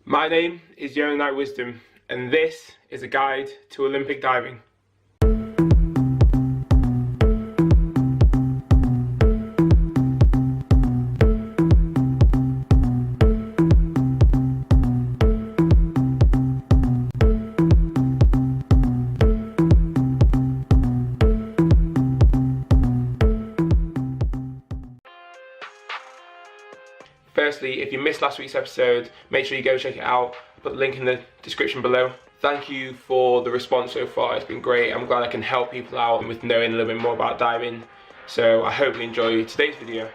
My name is Yona Wisdom, and this is a guide to Olympic diving. Firstly, if you missed last week's episode, make sure you go check it out. I'll put the link in the description below. Thank you for the response so far, it's been great. I'm glad I can help people out with knowing a little bit more about diving. So I hope you enjoy today's video.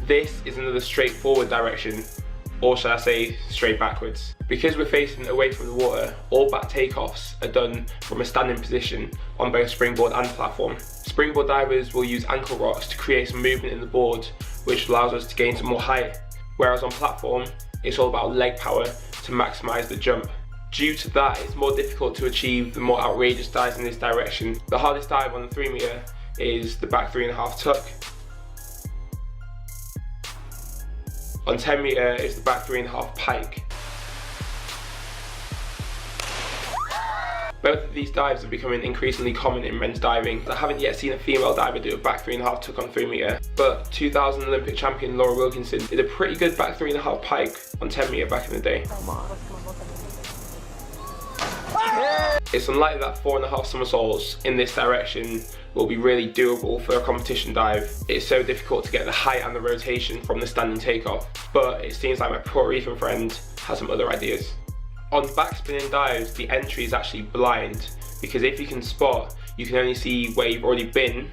This is another straightforward direction, or should I say straight backwards. Because we're facing away from the water, all back takeoffs are done from a standing position on both springboard and platform. Springboard divers will use ankle rocks to create some movement in the board, which allows us to gain some more height. Whereas on platform, it's all about leg power to maximise the jump. Due to that, it's more difficult to achieve the more outrageous dives in this direction. The hardest dive on the 3 metre is the back 3.5 tuck. On 10 metre is the back 3.5 pike. Both of these dives are becoming increasingly common in men's diving. I haven't yet seen a female diver do a back 3.5 tuck on 3 metre, but 2000 Olympic champion Laura Wilkinson did a pretty good back 3.5 pike on 10 metre back in the day. It's unlikely that 4.5 somersaults in this direction will be really doable for a competition dive. It's so difficult to get the height and the rotation from the standing takeoff, but it seems like my Puerto Rican friend has some other ideas. On back spinning dives, the entry is actually blind, because if you can spot, you can only see where you've already been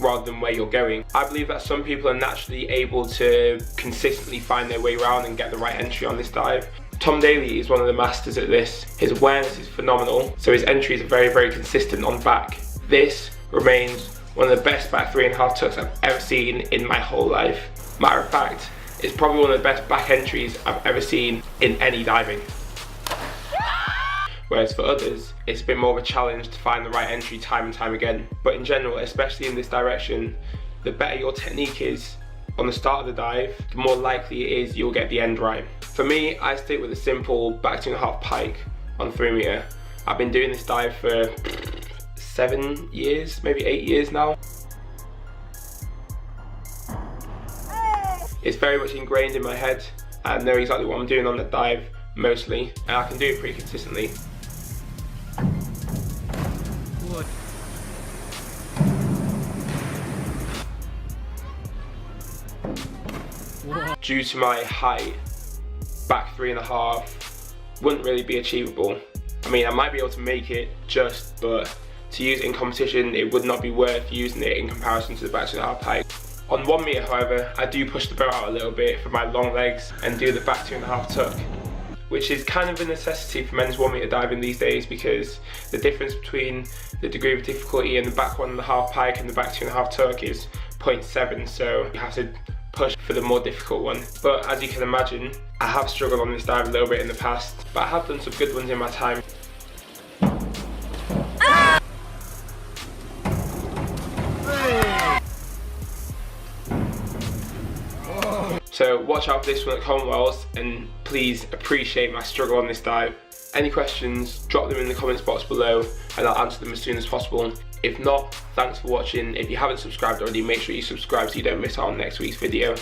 rather than where you're going. I believe that some people are naturally able to consistently find their way around and get the right entry on this dive. Tom Daly is one of the masters at this. His awareness is phenomenal, so his entries are very consistent on back. This remains one of the best back 3.5 tucks I've ever seen in my whole life. Matter of fact, it's probably one of the best back entries I've ever seen in any diving. Whereas for others, it's a bit more of a challenge to find the right entry time and time again. But in general, especially in this direction, the better your technique is on the start of the dive, the more likely it is you'll get the end right. For me, I stick with a simple back 2.5 pike on 3 metre. I've been doing this dive for 7 years, maybe 8 years now. It's very much ingrained in my head. I know exactly what I'm doing on the dive, mostly, and I can do it pretty consistently. What? Due to my height, back 3.5 wouldn't really be achievable. I mean, I might be able to make it but to use it in competition, it would not be worth using it in comparison to the back 2.5 pike. On 1 metre, however, I do push the boat out a little bit for my long legs and do the back 2.5 tuck, which is kind of a necessity for men's 1 metre diving these days, because the difference between the degree of difficulty in the back 1.5 pike and the back 2.5 tuck is 0.7, so you have to push for the more difficult one. But as you can imagine, I have struggled on this dive a little bit in the past, but I have done some good ones in my time. So watch out for this one at Commonwealth, and please appreciate my struggle on this dive. Any questions, drop them in the comments box below and I'll answer them as soon as possible. If not, thanks for watching. If you haven't subscribed already, make sure you subscribe so you don't miss out on next week's video.